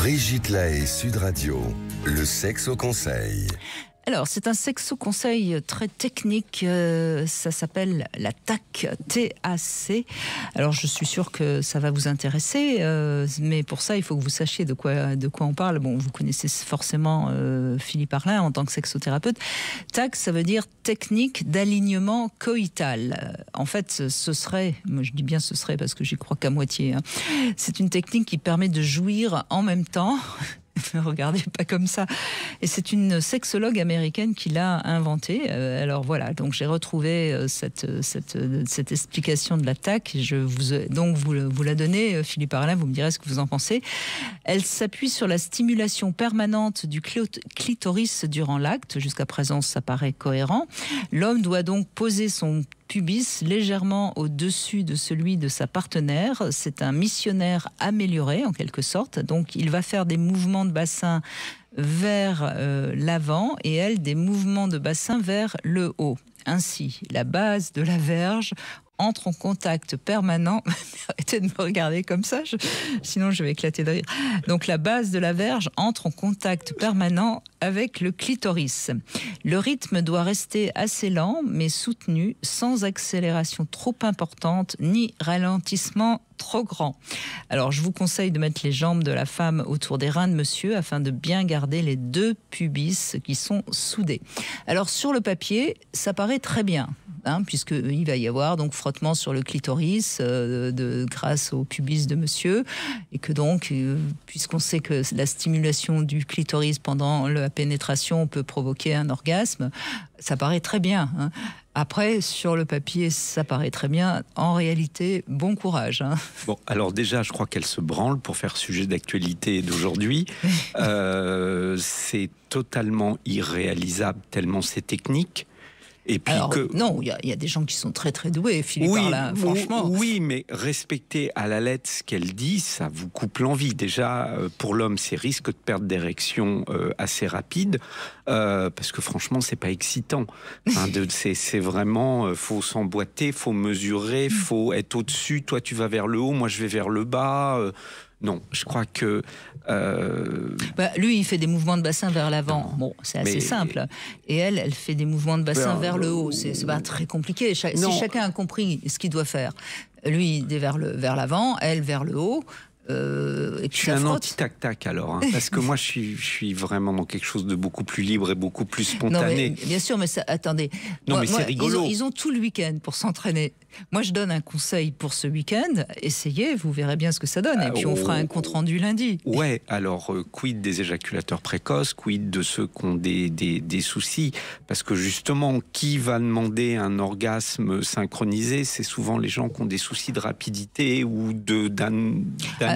Brigitte Lahaie, Sud Radio, le sexe au conseil. Alors, c'est un sexo-conseil très technique, ça s'appelle la TAC, T-A-C. Alors, je suis sûre que ça va vous intéresser, mais pour ça, il faut que vous sachiez de quoi on parle. Bon, vous connaissez forcément Philippe Arlin en tant que sexothérapeute. TAC, ça veut dire technique d'alignement coïtal. En fait, ce serait, moi je dis bien ce serait parce que j'y crois qu'à moitié, hein. C'est une technique qui permet de jouir en même temps. Ne regardez pas comme ça. Et c'est une sexologue américaine qui l'a inventée. Alors voilà, donc j'ai retrouvé cette explication de la TAC. Donc vous la donnez, Philippe Arlin, vous me direz ce que vous en pensez. Elle s'appuie sur la stimulation permanente du clitoris durant l'acte. Jusqu'à présent, ça paraît cohérent. L'homme doit donc poser son pubis légèrement au-dessus de celui de sa partenaire. C'est un missionnaire amélioré en quelque sorte. Donc il va faire des mouvements de bassin vers l'avant et elle des mouvements de bassin vers le haut. Ainsi, la base de la verge entre en contact permanent. Arrêtez de me regarder comme ça, sinon je vais éclater de rire. Donc la base de la verge entre en contact permanent avec le clitoris. Le rythme doit rester assez lent mais soutenu, sans accélération trop importante ni ralentissement trop grand. Alors je vous conseille de mettre les jambes de la femme autour des reins de monsieur afin de bien garder les deux pubis qui sont soudés. Alors sur le papier, ça paraît très bien. Puisqu'il va y avoir donc frottement sur le clitoris grâce au pubis de monsieur, et que donc, puisqu'on sait que la stimulation du clitoris pendant la pénétration peut provoquer un orgasme, ça paraît très bien. Après, sur le papier, ça paraît très bien. En réalité, bon courage. Bon, alors déjà, je crois qu'elle se branle pour faire sujet d'actualité d'aujourd'hui. C'est totalement irréalisable tellement c'est technique. Et puis alors, non, il y a des gens qui sont très très doués, Philippe Arlin, franchement. Oui, mais respecter à la lettre ce qu'elle dit, ça vous coupe l'envie. Déjà, pour l'homme, c'est risque de perdre d'érection assez rapide, parce que franchement, c'est pas excitant. C'est vraiment, faut s'emboîter, faut mesurer, faut être au-dessus. Toi, tu vas vers le haut, moi, je vais vers le bas. Non, je crois que... lui, il fait des mouvements de bassin vers l'avant. Bon, c'est assez simple. Et elle fait des mouvements de bassin vers le haut. C'est pas très compliqué. Si chacun a compris ce qu'il doit faire, lui, vers l'avant, elle vers le haut. Et puis je suis un anti-tac-tac alors, parce que moi je suis vraiment dans quelque chose de beaucoup plus libre et beaucoup plus spontané. Non, mais, bien sûr, mais ça, attendez. C'est rigolo. Ils ont tout le week-end pour s'entraîner. Moi, je donne un conseil pour ce week-end. Essayez, vous verrez bien ce que ça donne. Et puis on fera un compte-rendu lundi. Ouais, alors quid des éjaculateurs précoces, quid de ceux qui ont des soucis, parce que justement, qui va demander un orgasme synchronisé? C'est souvent les gens qui ont des soucis de rapidité ou d'un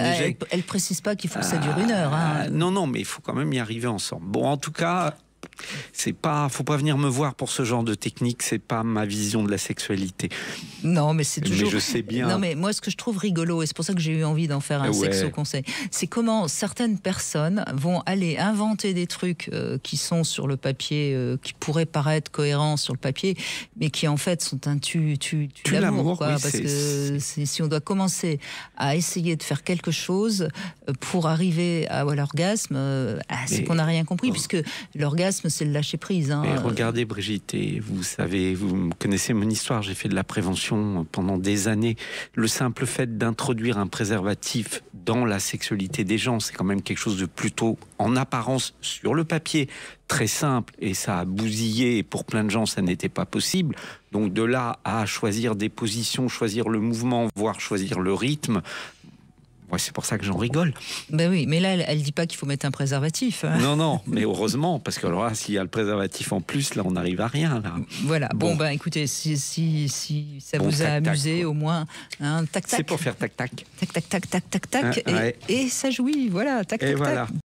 elle précise pas qu'il faut que ça dure 1 heure. Non, mais il faut quand même y arriver ensemble. Bon, en tout cas, faut pas venir me voir pour ce genre de technique, c'est pas ma vision de la sexualité. Non, mais c'est toujours... Mais je sais bien. Non, mais moi, ce que je trouve rigolo, et c'est pour ça que j'ai eu envie d'en faire un sexo-conseil, c'est comment certaines personnes vont aller inventer des trucs qui sont sur le papier, qui pourraient paraître cohérents sur le papier, mais qui en fait sont un tu l'amour, quoi. Oui, parce que si on doit commencer à essayer de faire quelque chose pour arriver à l'orgasme, c'est qu'on n'a rien compris, puisque l'orgasme, c'est le lâcher prise. Mais regardez Brigitte, et vous savez, vous connaissez mon histoire, j'ai fait de la prévention pendant des années. Le simple fait d'introduire un préservatif dans la sexualité des gens, c'est quand même quelque chose de plutôt, en apparence, sur le papier, très simple, et ça a bousillé, et pour plein de gens, ça n'était pas possible. Donc de là à choisir des positions, choisir le mouvement, voire choisir le rythme, ouais, c'est pour ça que j'en rigole. Ben oui, mais là, elle dit pas qu'il faut mettre un préservatif. Non, mais heureusement, parce que alors là, s'il y a le préservatif en plus, là, on n'arrive à rien. Là. Voilà. Bon, écoutez, si ça vous a amusé, au moins, tac-tac. C'est pour faire tac-tac. Tac-tac, tac-tac, tac-tac, et ça jouit, voilà, tac-tac, tac.